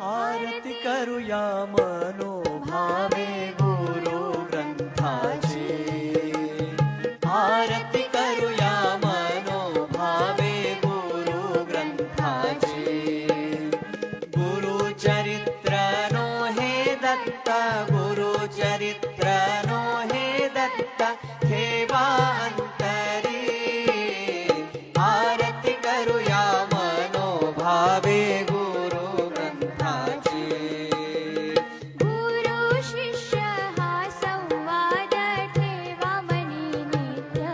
आरती करूया मनोभावे गुरु ग्रंथाची आरती करूया मनोभावे गुरु ग्रंथाची गुरु चरित्र नो हे दत्ता गुरु चरित्र नो हे दत्ता ठेवा अंतरी आरती करूया मनोभावे गुरु ग्रंथाची गुरु शिष्य हा संवाद ठेवा मनी नित्य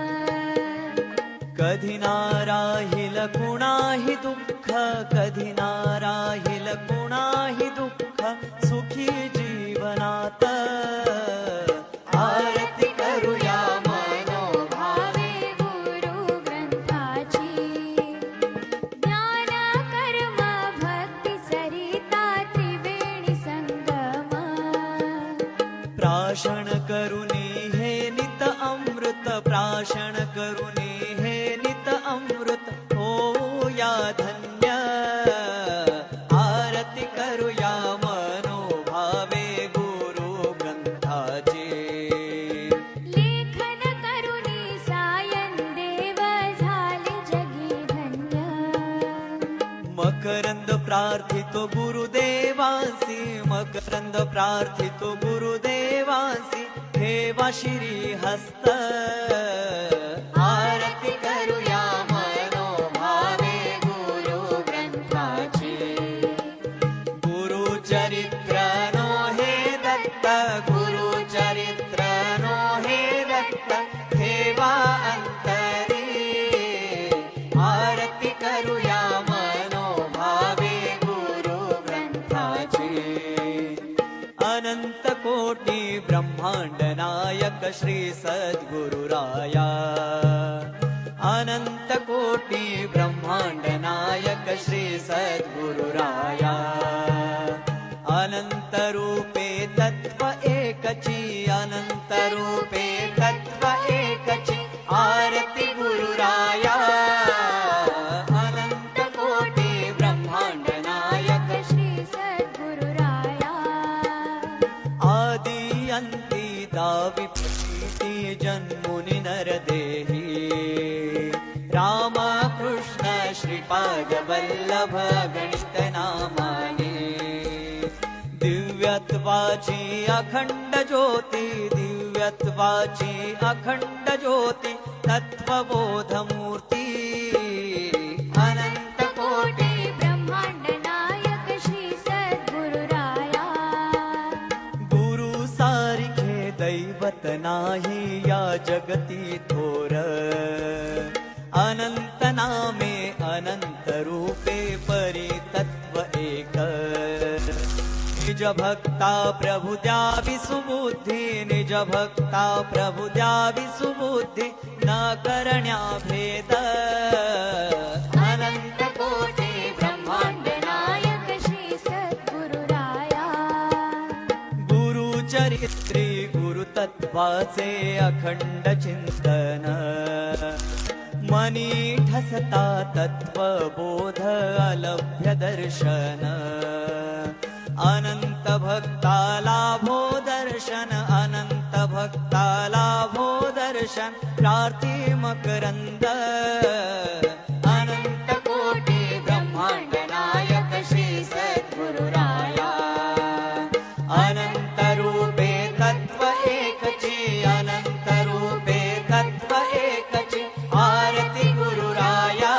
कधी ना राहील कुणाही दुःख कधी ना राहील कुणाही दुःख सुखी जीवनात आरती करूया मनोभावे गुरु ग्रंथाची ज्ञान कर्म भक्ती सरिता त्रिवेणी संगम प्राशन करुणी हे नित अमृत प्राशन करुणी हे नित अमृत होऊया धन्य आरती करूया मनोभावे गुरु ग्रंथाची लेखन करुणी सायन देव झाले जगी धन्य मकरंद प्रार्थितो गुरुदेवासी मकरंद प्रार्थितो गुरुदेवासी ठेवा श्री हस्त आरती करूया मनोभावे गुरु ग्रंथाची गुरु चरित्र नो हे दत्त गुरु चरित्र नो हे दत्त ठेवा अंतरी आरती करूया मनोभावे गुरु ग्रंथाची अनंत कोटी ब्रह्मांड नायक श्री सद्गुरुराया अनंत कोटी ब्रह्मांड नायक श्री सद्गुरुराया अनंत रूपे तत्व एकची अनंत रूपे तत्व एकची आरती गुरुराया अनंत कोटी ब्रह्मांड नायक श्री सद्गुरुराया आदि अंती दावी प्रतीति जन्मुनि नरदेही राम कृष्ण श्रीपाद वल्लभ गणित नामाने दिव्यत्वाची अखंड ज्योती दिव्यत्वाची अखंड ज्योती तत्वबोध मूर्ती अनंत कोटी ब्रह्मांड नायक श्री सद्गुरुराया गुरु सारिखे दैवत नाही या जगती थोर अनंत नामे अनंत रूपे परी तत्व एक निज भक्ता प्रभु द्यावी सुबुद्धी निज भक्ता प्रभु द्यावी सुबुद्धी न करण्या भेद अनंत कोटी ब्रह्मांड नायक श्री सद्गुरुराया गुरु चरित्री गुरु तत्वाचे अखंड चिंतन मनी ठसता तत्वबोध अलभ्य दर्शन अनंत भक्ता लाभो दर्शन अनंत भक्ता लाभो दर्शन प्रार्थी मकरंद अनंत कोटी ब्रह्मांड नायक श्री सद्गुरुराया अनंत रूपे तत्व एकची अनंत रूपे तत्व एकची आरती गुरुराया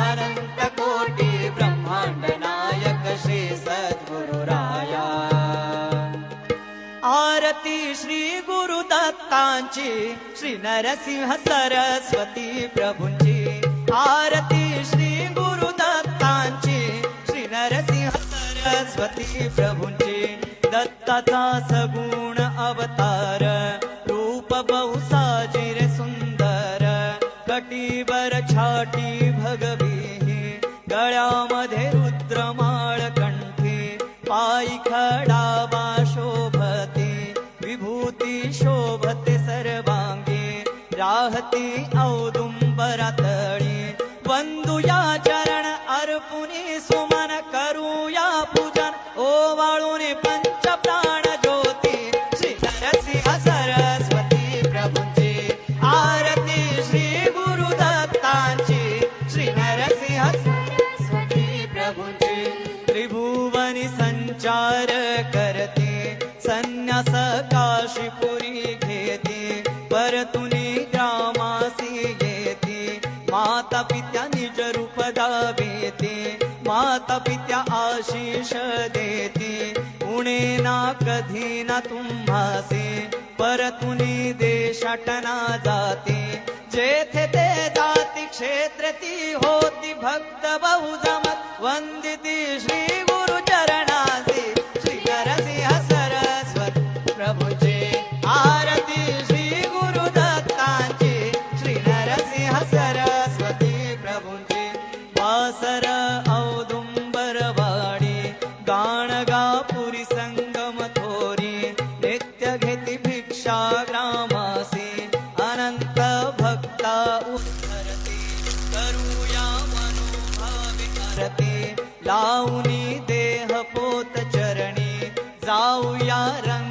अनंत कोटी ब्रह्मांड नायक श्री सद्गुरुराया आरती श्री गुरु दत्तांची श्री नरसिंह सरस्वती प्रभूंची आरती श्री गुरु दत्तांची श्री नरसिंह सरस्वती प्रभूंची दत्ताचा सगुण अवतार रूप बहुसाजिर सुंदर कटीवर छाटी भगवी गळ्यामध्ये रुद्रमाळ कंठी पायी खडावा शोभते विभूती शोभते सर्वांगी राहती औदुंबरातळी वंदुया चरण अर्पुनी सुमन करूया प्रभूंचे त्रिभुवनी संचार करते संन्यास काशीपुरी घेते परतुनी ग्रामासी येते माता पित्या निज रूप दावेते माता पित्या आशीष देते उणे ना कधी ना तुम्हासे परतुनी देशाटना जाते जेथे ते जाती क्षेत्र ती होती भक्त बहु जमत वंदिती श्री गुरु चरणासी श्री नरसिंह सरस्वती प्रभूचे आरती श्री गुरु दत्तांची श्री नरसिंह सरस्वती प्रभूंची वासर औदुंबरवाडी गाणगापुरी संगम थोरी नित्य घेती भिक्षा ग्रामासी अनंत भक्ता उद्धरते करूया मनोभावे आरती लावणी देह पोत चरणी जाऊया रंग